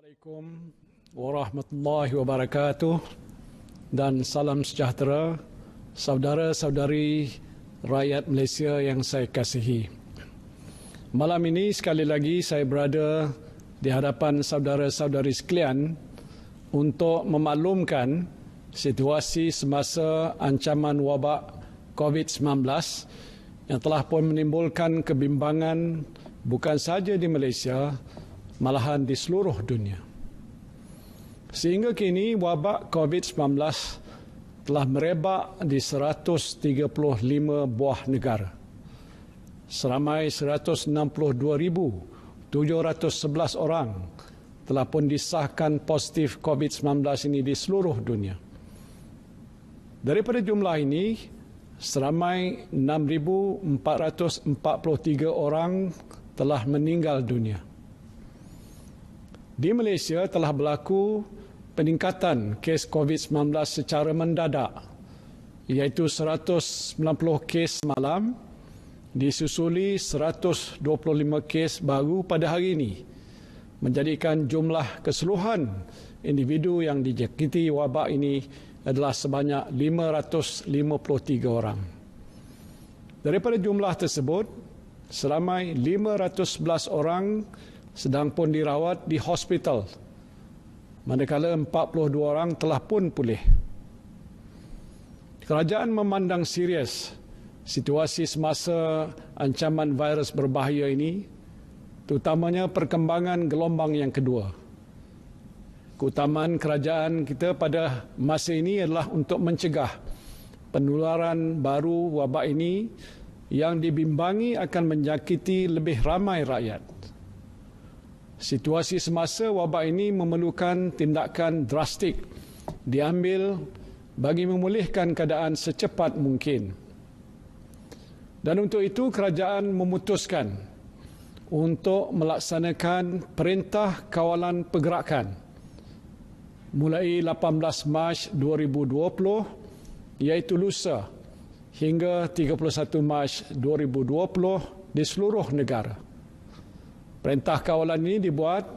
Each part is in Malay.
Assalamualaikum warahmatullahi wabarakatuh dan salam sejahtera saudara-saudari rakyat Malaysia yang saya kasihi. Malam ini sekali lagi saya berada di hadapan saudara-saudari sekalian untuk memaklumkan situasi semasa ancaman wabak COVID-19 yang telah pun menimbulkan kebimbangan bukan sahaja di Malaysia, malahan di seluruh dunia. Sehingga kini wabak COVID-19 telah merebak di 135 buah negara. Seramai 162,711 orang telah pun disahkan positif COVID-19 ini di seluruh dunia. Daripada jumlah ini, seramai 6,443 orang telah meninggal dunia. Di Malaysia telah berlaku peningkatan kes COVID-19 secara mendadak, iaitu 190 kes semalam, disusuli 125 kes baru pada hari ini, menjadikan jumlah keseluruhan individu yang dijangkiti wabak ini adalah sebanyak 553 orang. Daripada jumlah tersebut, seramai 511 orang sedang pun dirawat di hospital, manakala 42 orang telah pun pulih. Kerajaan memandang serius situasi semasa ancaman virus berbahaya ini, terutamanya perkembangan gelombang yang kedua. Keutamaan kerajaan kita pada masa ini adalah untuk mencegah penularan baru wabak ini yang dibimbangi akan menjangkiti lebih ramai rakyat. Situasi semasa wabak ini memerlukan tindakan drastik diambil bagi memulihkan keadaan secepat mungkin. Dan untuk itu kerajaan memutuskan untuk melaksanakan Perintah Kawalan Pergerakan mulai 18 Mac 2020 iaitu lusa hingga 31 Mac 2020 di seluruh negara. Perintah kawalan ini dibuat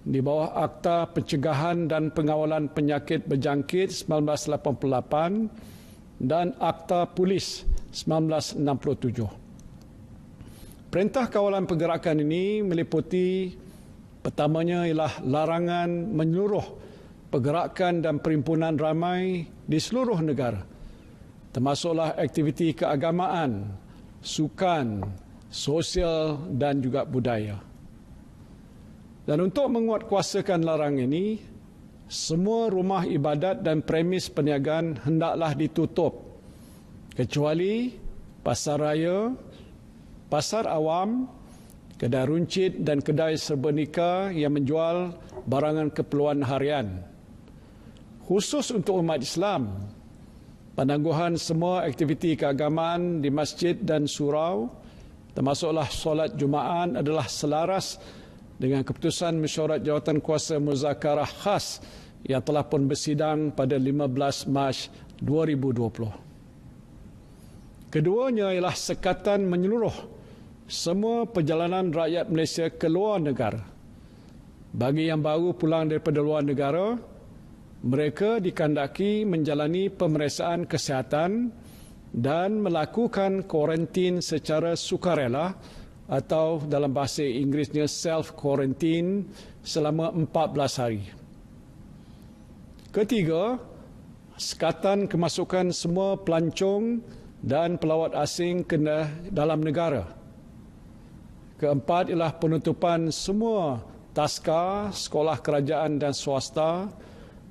di bawah Akta Pencegahan dan Pengawalan Penyakit Berjangkit 1988 dan Akta Polis 1967. Perintah Kawalan Pergerakan ini meliputi pertamanya ialah larangan menyeluruh pergerakan dan perhimpunan ramai di seluruh negara, termasuklah aktiviti keagamaan, sukan, sosial dan juga budaya. Dan untuk menguatkuasakan larangan ini, semua rumah ibadat dan premis perniagaan hendaklah ditutup, kecuali pasar raya, pasar awam, kedai runcit dan kedai serba yang menjual barangan keperluan harian. Khusus untuk umat Islam, penangguhan semua aktiviti keagamaan di masjid dan surau, termasuklah solat Jumaat adalah selaras dengan keputusan Mesyuarat Jawatankuasa Muzakarah Khas yang telah pun bersidang pada 15 Mac 2020. Keduanya ialah sekatan menyeluruh semua perjalanan rakyat Malaysia ke luar negara. Bagi yang baru pulang daripada luar negara, mereka dikandaki menjalani pemeriksaan kesihatan dan melakukan kuarantin secara sukarela atau dalam bahasa Inggerisnya self-quarantine selama 14 hari. Ketiga, sekatan kemasukan semua pelancong dan pelawat asing ke dalam negara. Keempat ialah penutupan semua taska, sekolah kerajaan dan swasta,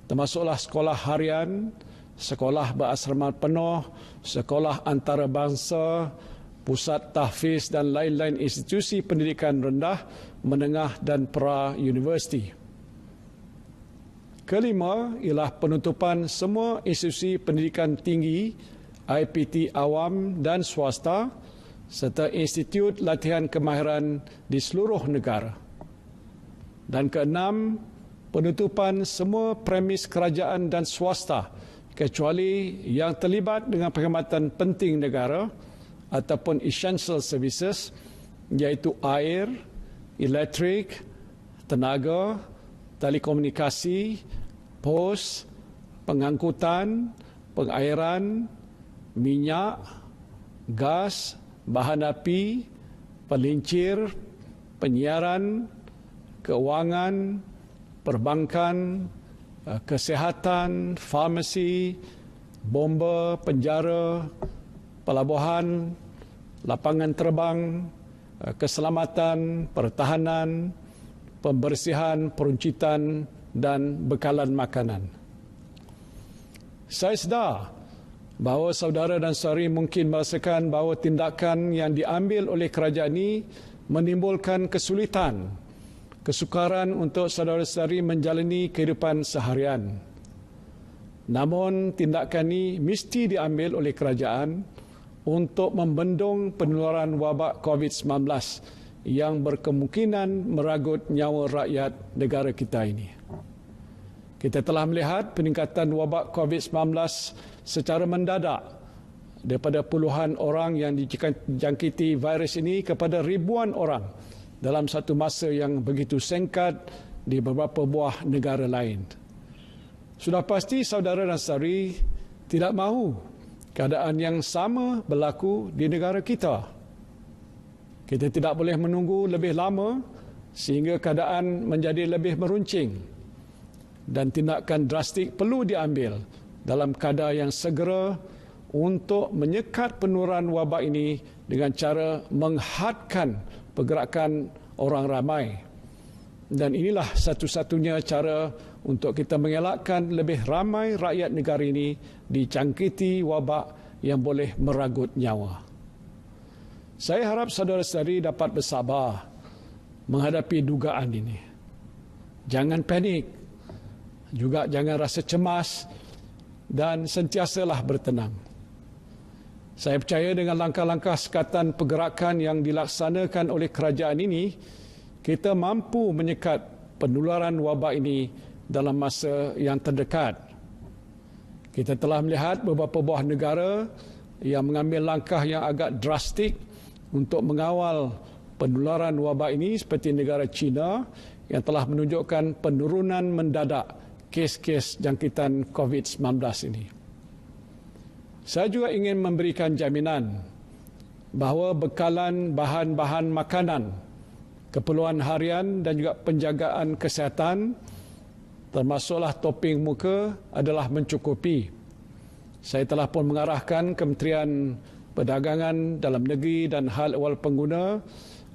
termasuklah sekolah harian, sekolah berasrama penuh, sekolah antarabangsa, pusat tahfiz dan lain-lain institusi pendidikan rendah, menengah dan pra-universiti. Kelima ialah penutupan semua institusi pendidikan tinggi, IPT awam dan swasta, serta institut latihan kemahiran di seluruh negara. Dan keenam, penutupan semua premis kerajaan dan swasta, kecuali yang terlibat dengan perkhidmatan penting negara, ataupun essential services, iaitu air, elektrik, tenaga, telekomunikasi, pos, pengangkutan, pengairan, minyak, gas, bahan api, pelincir, penyiaran, keuangan, perbankan, kesihatan, farmasi, bomba, penjara, pelabuhan, lapangan terbang, keselamatan, pertahanan, pembersihan, peruncitan dan bekalan makanan. Saya sedar bahawa saudara dan saudari mungkin merasakan bahawa tindakan yang diambil oleh kerajaan ini menimbulkan kesulitan, kesukaran untuk saudara-saudari menjalani kehidupan seharian. Namun tindakan ini mesti diambil oleh kerajaan untuk membendung penularan wabak COVID-19 yang berkemungkinan meragut nyawa rakyat negara kita ini. Kita telah melihat peningkatan wabak COVID-19 secara mendadak daripada puluhan orang yang dijangkiti virus ini kepada ribuan orang dalam satu masa yang begitu singkat di beberapa buah negara lain. Sudah pasti saudara dan saudari tidak mahu keadaan yang sama berlaku di negara kita. Kita tidak boleh menunggu lebih lama sehingga keadaan menjadi lebih meruncing dan tindakan drastik perlu diambil dalam kadar yang segera untuk menyekat penularan wabak ini dengan cara menghadkan pergerakan orang ramai. Dan inilah satu-satunya cara untuk kita mengelakkan lebih ramai rakyat negara ini dijangkiti wabak yang boleh meragut nyawa. Saya harap saudara-saudari dapat bersabar menghadapi dugaan ini. Jangan panik, juga jangan rasa cemas dan sentiasalah bertenang. Saya percaya dengan langkah-langkah sekatan pergerakan yang dilaksanakan oleh kerajaan ini, kita mampu menyekat penularan wabak ini dalam masa yang terdekat. Kita telah melihat beberapa buah negara yang mengambil langkah yang agak drastik untuk mengawal penularan wabak ini seperti negara China yang telah menunjukkan penurunan mendadak kes-kes jangkitan COVID-19 ini. Saya juga ingin memberikan jaminan bahawa bekalan bahan-bahan makanan, keperluan harian dan juga penjagaan kesihatan termasuklah topeng muka adalah mencukupi. Saya telah pun mengarahkan Kementerian Perdagangan Dalam Negeri dan Hal Ehwal Pengguna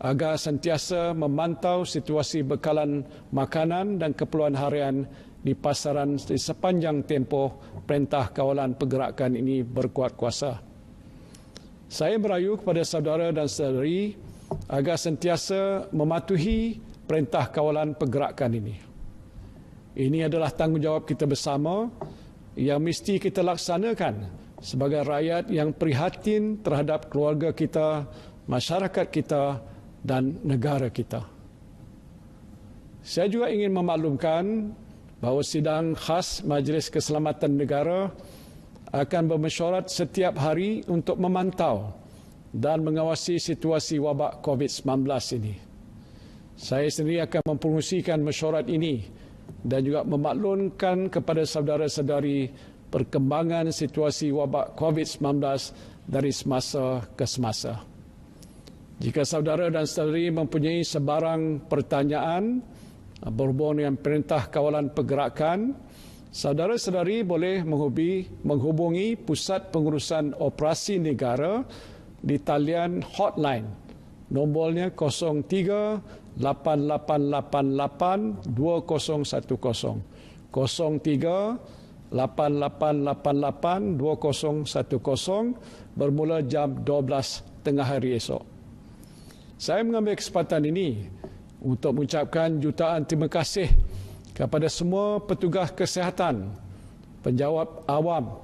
agar sentiasa memantau situasi bekalan makanan dan keperluan harian di pasaran di sepanjang tempoh Perintah Kawalan Pergerakan ini berkuat kuasa. Saya merayu kepada saudara dan saudari agar sentiasa mematuhi Perintah Kawalan Pergerakan ini. Ini adalah tanggungjawab kita bersama yang mesti kita laksanakan sebagai rakyat yang prihatin terhadap keluarga kita, masyarakat kita dan negara kita. Saya juga ingin memaklumkan bahawa sidang khas Majlis Keselamatan Negara akan bermesyuarat setiap hari untuk memantau dan mengawasi situasi wabak COVID-19 ini. Saya sendiri akan mempromosikan mesyuarat ini dan juga memaklumkan kepada saudara-saudari perkembangan situasi wabak COVID-19 dari semasa ke semasa. Jika saudara dan saudari mempunyai sebarang pertanyaan berhubung dengan Perintah Kawalan Pergerakan, saudara-saudari boleh menghubungi Pusat Pengurusan Operasi Negara di talian hotline. Nombornya 03-8888-2010. 03-8888-2010 bermula jam 12 tengah hari esok. Saya mengambil kesempatan ini untuk mengucapkan jutaan terima kasih kepada semua petugas kesihatan, penjawat awam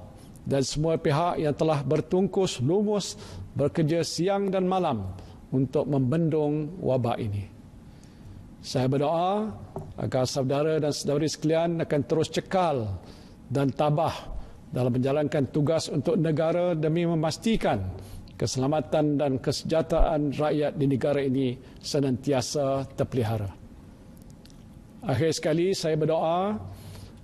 dan semua pihak yang telah bertungkus lumus bekerja siang dan malam untuk membendung wabak ini. Saya berdoa agar saudara dan saudari sekalian akan terus cekal dan tabah dalam menjalankan tugas untuk negara demi memastikan keselamatan dan kesejahteraan rakyat di negara ini senantiasa terpelihara. Akhir sekali saya berdoa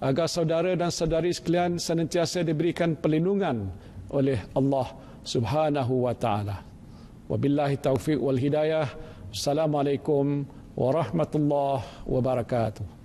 agar saudara dan saudari sekalian senantiasa diberikan perlindungan oleh Allah Subhanahu wa taala. Wabillahi taufiq wal hidayah. Assalamualaikum warahmatullahi wabarakatuh.